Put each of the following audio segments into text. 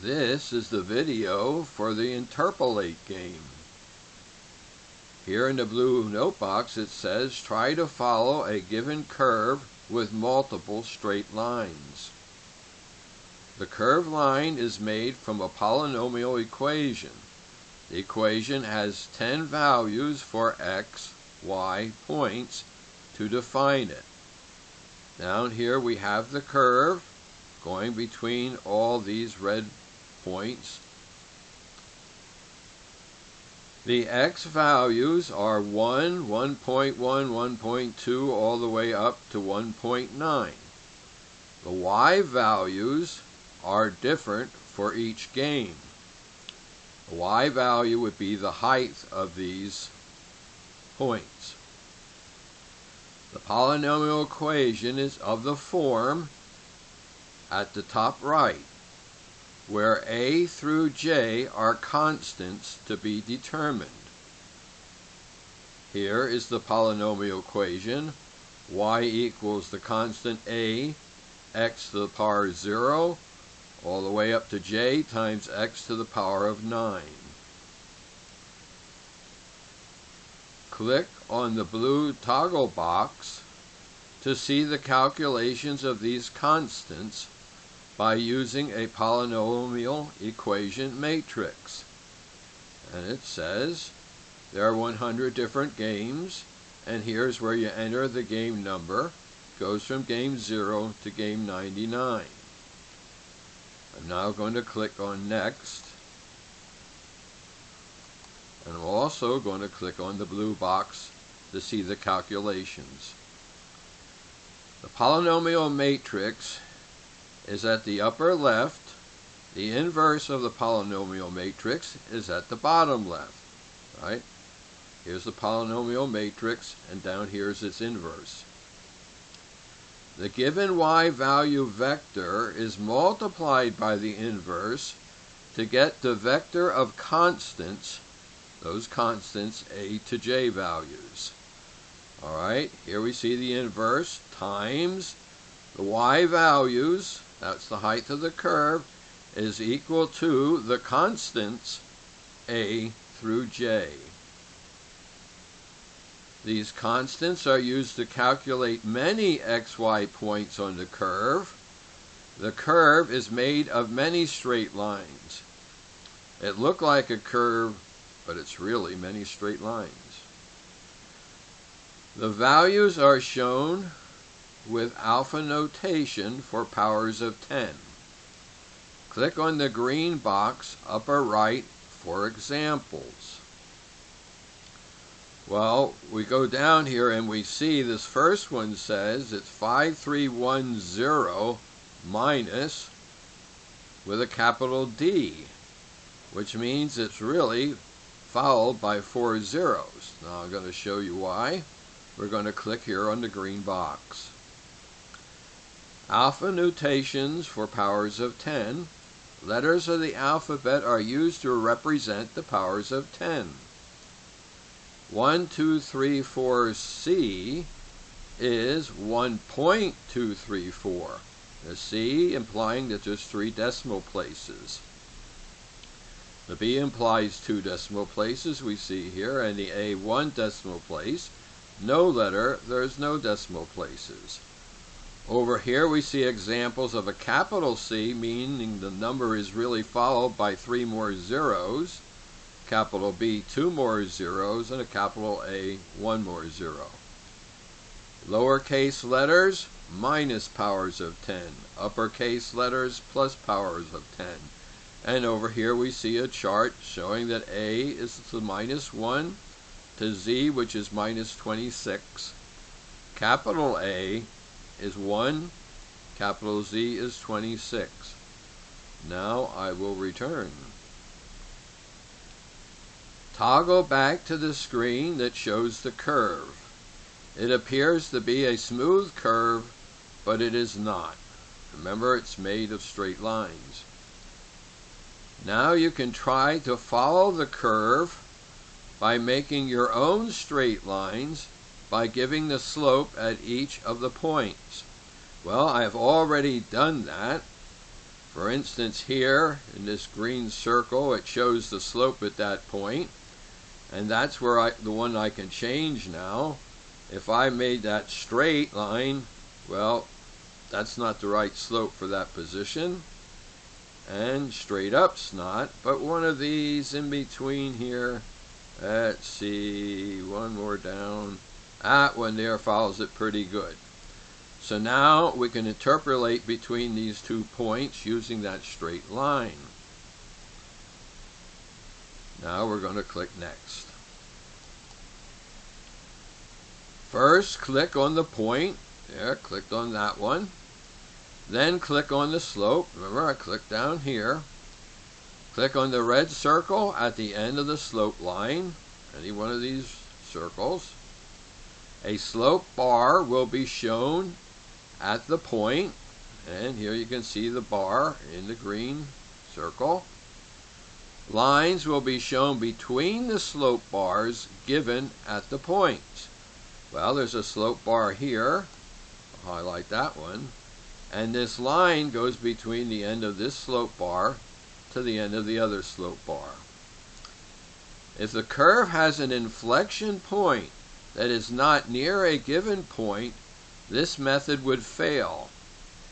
This is the video for the Interpolate game. Here in the blue note box it says, try to follow a given curve with multiple straight lines. The curved line is made from a polynomial equation. The equation has 10 values for x, y points to define it. Down here we have the curve going between all these red points. The x values are 1, 1.1, 1.2, all the way up to 1.9. The y values are different for each game. The y value would be the height of these points. The polynomial equation is of the form at the top right, where a through j are constants to be determined. Here is the polynomial equation. Y equals the constant a, x to the power 0, all the way up to j times x to the power of 9. Click on the blue toggle box to see the calculations of these constants by using a polynomial equation matrix. And it says there are 100 different games, and here's where you enter the game number. It goes from game 0 to game 99. I'm now going to click on Next, and I'm also going to click on the blue box to see the calculations. The polynomial matrix is at the upper left. The inverse of the polynomial matrix is at the bottom left. Right? Here's the polynomial matrix, and down here is its inverse. The given y value vector is multiplied by the inverse to get the vector of constants, those constants a to j values. Alright, here we see the inverse times the y values, that's the height of the curve, is equal to the constants a through j. These constants are used to calculate many xy points on the curve. The curve is made of many straight lines. It looks like a curve, but it's really many straight lines. The values are shown with alpha notation for powers of 10. Click on the green box upper right for examples. Well, we go down here and we see this first one says it's 5310 minus with a capital D, which means it's really followed by 4 zeros. Now I'm going to show you why. We're going to click here on the green box. Alpha notations for powers of 10. Letters of the alphabet are used to represent the powers of 10. 1, 2, 3, 4, C is 1.234. The C implying that there's 3 decimal places. The B implies 2 decimal places we see here, and the A 1 decimal place. No letter, there's no decimal places. Over here we see examples of a capital C, meaning the number is really followed by 3 more zeros. Capital B, 2 more zeros, and a capital A, 1 more zero. Lowercase letters, minus powers of 10. Uppercase letters, plus powers of 10. And over here we see a chart showing that A is the minus 1 to Z, which is minus 26. Capital A is 1, capital Z is 26. Now I will return. Toggle back to the screen that shows the curve. It appears to be a smooth curve, but it is not. Remember, it's made of straight lines. Now you can try to follow the curve by making your own straight lines by giving the slope at each of the points. Well, I have already done that. For instance, here in this green circle, it shows the slope at that point, and that's where the one I can change now. If I made that straight line, well, that's not the right slope for that position, and straight up's not, but one of these in between here, let's see, one more down, that one there follows it pretty good. So now we can interpolate between these 2 points using that straight line. Now we're going to click Next. First, click on the point. There, clicked on that one. Then click on the slope. Remember, I clicked down here. Click on the red circle at the end of the slope line, any one of these circles. A slope bar will be shown at the point, and here you can see the bar in the green circle. Lines will be shown between the slope bars given at the points. Well, there's a slope bar here. I'll highlight that one. And this line goes between the end of this slope bar to the end of the other slope bar. If the curve has an inflection point that is not near a given point, this method would fail.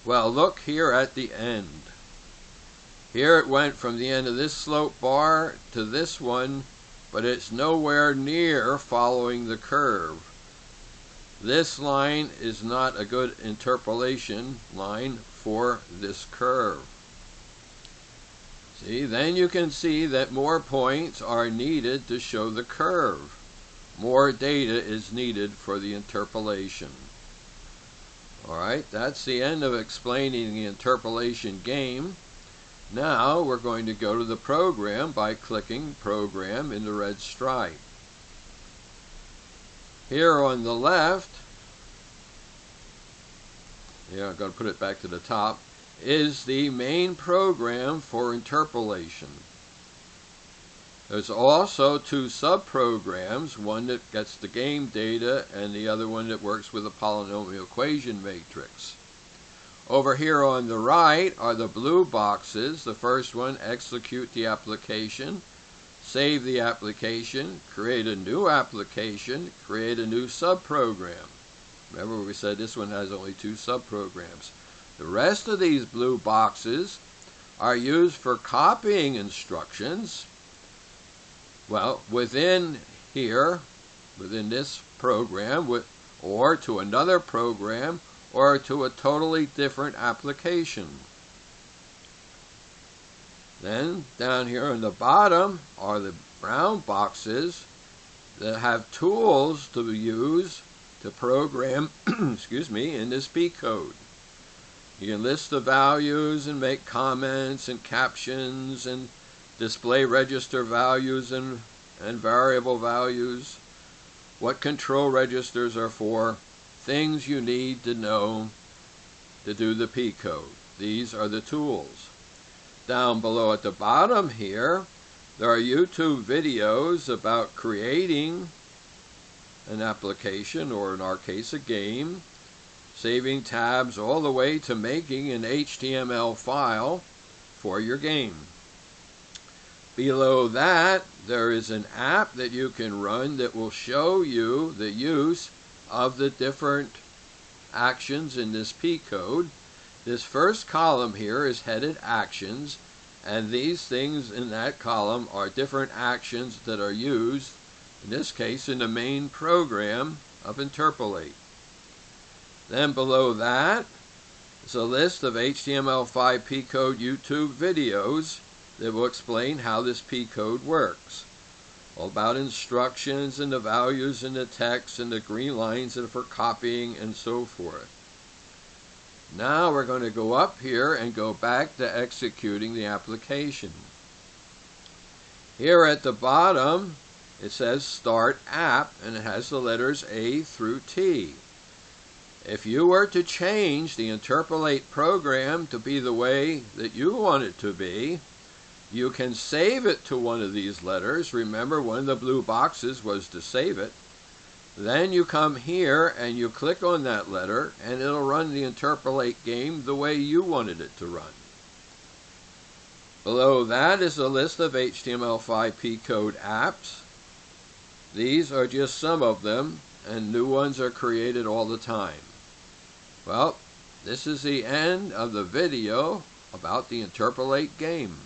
Well, look here at the end. Here it went from the end of this slope bar to this one, but it's nowhere near following the curve. This line is not a good interpolation line for this curve. See, then you can see that more points are needed to show the curve. More data is needed for the interpolation. Alright, that's the end of explaining the interpolation game. Now we're going to go to the program by clicking Program in the red stripe. Here on the left, I'm going to put it back to the top, is the main program for interpolation. There's also 2 sub-programs, one that gets the game data and the other one that works with a polynomial equation matrix. Over here on the right are the blue boxes. The first one, execute the application, save the application, create a new application, create a new sub-program. Remember we said this one has only 2 sub-programs. The rest of these blue boxes are used for copying instructions. Well, within here, within this program, or to another program, or to a totally different application. Then, down here on the bottom are the brown boxes that have tools to use to program, excuse me, in this P code. You can list the values and make comments and captions and display register values and variable values, what control registers are for, things you need to know to do the P code. These are the tools. Down below at the bottom here, there are YouTube videos about creating an application, or in our case a game, saving tabs all the way to making an HTML file for your game. Below that, there is an app that you can run that will show you the use of the different actions in this P code. This first column here is headed Actions, and these things in that column are different actions that are used, in this case, in the main program of Interpolate. Then below that is a list of HTML5 P code YouTube videos that will explain how this P code works. All about instructions and the values and the text and the green lines that are for copying and so forth. Now we're going to go up here and go back to executing the application. Here at the bottom it says Start App, and it has the letters A through T. If you were to change the Interpolate program to be the way that you want it to be, you can save it to one of these letters. Remember, one of the blue boxes was to save it. Then you come here and you click on that letter, and it'll run the Interpolate game the way you wanted it to run. Below that is a list of HTML5 code apps. These are just some of them, and new ones are created all the time. Well, this is the end of the video about the Interpolate game.